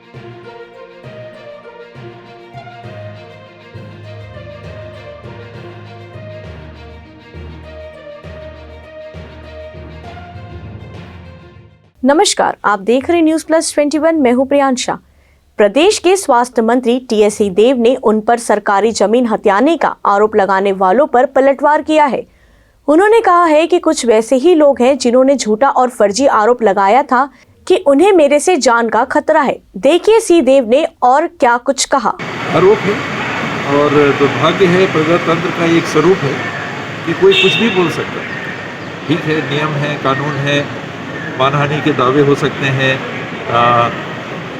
नमस्कार, आप देख रहे न्यूज प्लस 21। मैं हूं प्रियांशा। प्रदेश के स्वास्थ्य मंत्री टीएस सिंहदेव ने उन पर सरकारी जमीन हथियाने का आरोप लगाने वालों पर पलटवार किया है। उन्होंने कहा है कि कुछ वैसे ही लोग हैं जिन्होंने झूठा और फर्जी आरोप लगाया था कि उन्हें मेरे से जान का खतरा है। देखिए सिंहदेव ने और क्या कुछ कहा। आरोप है और दुर्भाग्य है, प्रजातंत्र का एक स्वरूप है कि कोई कुछ भी बोल सकता है। ठीक है, नियम है, कानून है, मानहानि के दावे हो सकते हैं,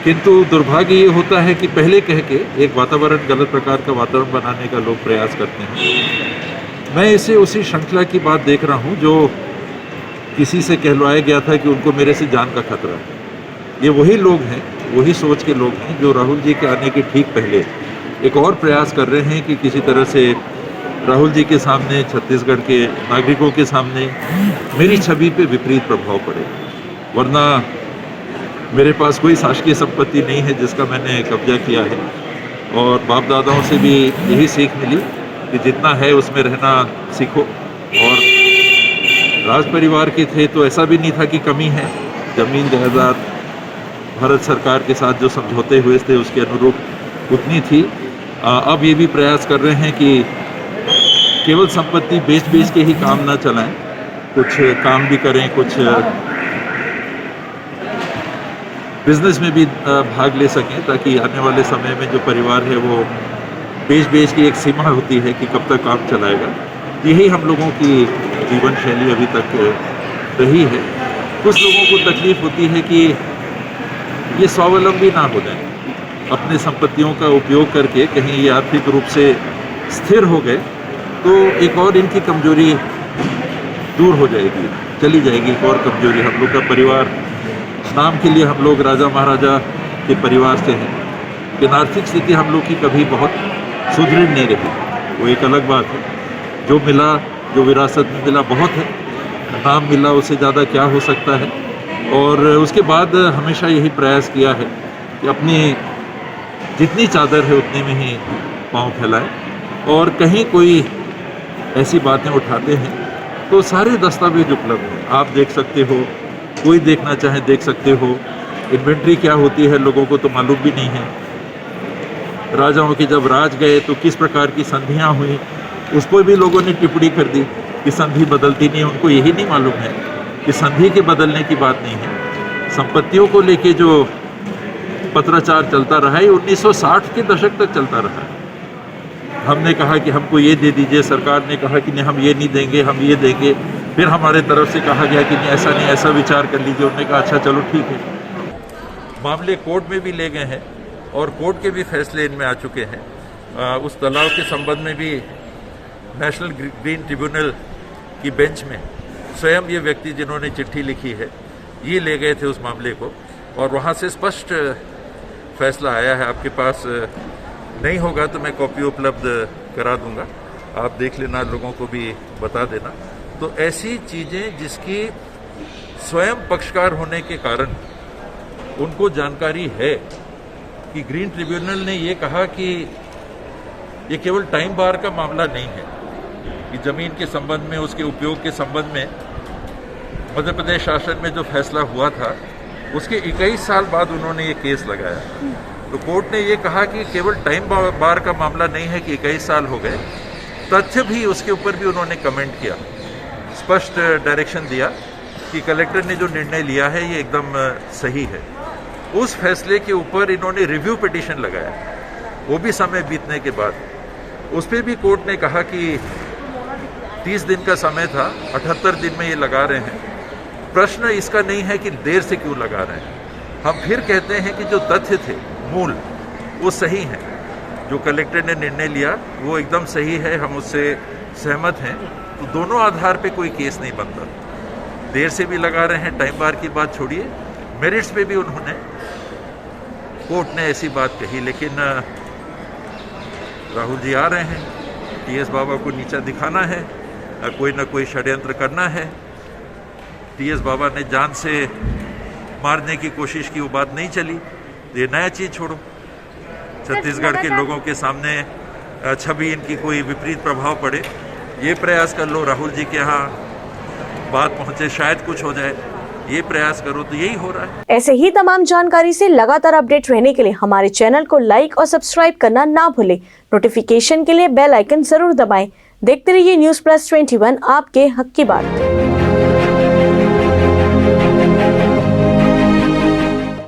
किंतु दुर्भाग्य ये होता है कि पहले कह के एक वातावरण, गलत प्रकार का वातावरण बनाने का लोग प्रयास करते हैं। मैं इसे उसी श्रृंखला की बात देख रहा हूँ जो किसी से कहलवाया गया था कि उनको मेरे से जान का खतरा है। ये वही लोग हैं, वही सोच के लोग हैं जो राहुल जी के आने के ठीक पहले एक और प्रयास कर रहे हैं कि किसी तरह से राहुल जी के सामने, छत्तीसगढ़ के नागरिकों के सामने मेरी छवि पे विपरीत प्रभाव पड़े। वरना मेरे पास कोई शासकीय संपत्ति नहीं है जिसका मैंने कब्जा किया है, और बाप दादाओं से भी यही सीख मिली कि जितना है उसमें रहना सीखो। और राज परिवार के थे तो ऐसा भी नहीं था कि कमी है। जमीन जायदाद भारत सरकार के साथ जो समझौते हुए थे उसके अनुरूप उतनी थी। अब ये भी प्रयास कर रहे हैं कि केवल संपत्ति बेच के ही काम ना चलाएं, कुछ काम भी करें, कुछ बिजनेस में भी भाग ले सकें, ताकि आने वाले समय में जो परिवार है वो बेच की एक सीमा होती है कि कब तक काम चलाएगा। यही हम लोगों की जीवन शैली अभी तक रही है। कुछ लोगों को तकलीफ होती है कि ये स्वावलंबी ना हो जाए, अपने संपत्तियों का उपयोग करके कहीं ये आर्थिक रूप से स्थिर हो गए तो एक और इनकी कमजोरी दूर हो जाएगी, चली जाएगी। एक और कमजोरी, हम लोग का परिवार, नाम के लिए हम लोग राजा महाराजा के परिवार से हैं, लेकिन आर्थिक स्थिति हम लोग की कभी बहुत सुदृढ़ नहीं रही। वो एक अलग बात है। जो मिला, जो विरासत में मिला बहुत है, नाम मिला उससे ज़्यादा क्या हो सकता है। और उसके बाद हमेशा यही प्रयास किया है कि अपनी जितनी चादर है उतने में ही पाँव फैलाएं, और कहीं कोई ऐसी बातें उठाते हैं तो सारे दस्तावेज उपलब्ध हैं, आप देख सकते हो, कोई देखना चाहे देख सकते हो। इन्वेंट्री क्या होती है लोगों को तो मालूम भी नहीं है। राजाओं के जब राज गए तो किस प्रकार की संधियां हुई उस पर भी लोगों ने टिप्पणी कर दी कि संधि बदलती नहीं है। उनको यही नहीं मालूम है कि संधि के बदलने की बात नहीं है। संपत्तियों को लेके जो पत्राचार चलता रहा है 1960 के दशक तक चलता रहा है। हमने कहा कि हमको ये दे दीजिए, सरकार ने कहा कि नहीं हम ये नहीं देंगे, हम ये देंगे। फिर हमारे तरफ से कहा गया कि नहीं ऐसा नहीं, ऐसा विचार कर लीजिए। उन्होंने कहा अच्छा चलो ठीक है। मामले कोर्ट में भी ले गए हैं और कोर्ट के भी फैसले इनमें आ चुके हैं। उस तालाब के संबंध में भी नेशनल ग्रीन ट्रिब्यूनल की बेंच में स्वयं ये व्यक्ति जिन्होंने चिट्ठी लिखी है ये ले गए थे उस मामले को, और वहाँ से स्पष्ट फैसला आया है। आपके पास नहीं होगा तो मैं कॉपी उपलब्ध करा दूंगा, आप देख लेना, लोगों को भी बता देना। तो ऐसी चीज़ें जिसकी स्वयं पक्षकार होने के कारण उनको जानकारी है कि ग्रीन ट्रिब्यूनल ने ये कहा कि ये केवल टाइम बार का मामला नहीं है, कि जमीन के संबंध में, उसके उपयोग के संबंध में मध्य प्रदेश शासन में जो फैसला हुआ था उसके 21 साल बाद उन्होंने ये केस लगाया। तो कोर्ट ने ये कहा कि केवल टाइम बार का मामला नहीं है कि 21 साल हो गए, तथ्य भी उसके ऊपर भी उन्होंने कमेंट किया, स्पष्ट डायरेक्शन दिया कि कलेक्टर ने जो निर्णय लिया है ये एकदम सही है। उस फैसले के ऊपर इन्होंने रिव्यू पिटीशन लगाया, वो भी समय बीतने के बाद। उस पर भी कोर्ट ने कहा कि 30 दिन का समय था, 78 दिन में ये लगा रहे हैं। प्रश्न इसका नहीं है कि देर से क्यों लगा रहे हैं, हम फिर कहते हैं कि जो तथ्य थे मूल वो सही हैं। जो कलेक्टर ने निर्णय लिया वो एकदम सही है, हम उससे सहमत हैं। तो दोनों आधार पे कोई केस नहीं बनता। देर से भी लगा रहे हैं, टाइम बार की बात छोड़िए, मेरिट्स पे भी उन्होंने, कोर्ट ने ऐसी बात कही। लेकिन राहुल जी आ रहे हैं, टीएस बाबा को नीचा दिखाना है, कोई ना कोई षड्यंत्र करना है। टीएस बाबा ने जान से मारने की कोशिश की, वो बात नहीं चली। तो ये नया चीज़ छोड़ो, छत्तीसगढ़ के लोगों के सामने छवि इनकी कोई विपरीत प्रभाव पड़े, ये प्रयास कर लो। राहुल जी के यहाँ बात पहुँचे, शायद कुछ हो जाए, ये प्रयास करो, तो यही हो रहा है। ऐसे ही तमाम जानकारी से लगातार अपडेट रहने के लिए हमारे चैनल को लाइक और सब्सक्राइब करना ना भूलें। नोटिफिकेशन के लिए बेल आइकन जरूर दबाएं। देखते रहिए न्यूज़ प्लस 21, आपके हक की बात।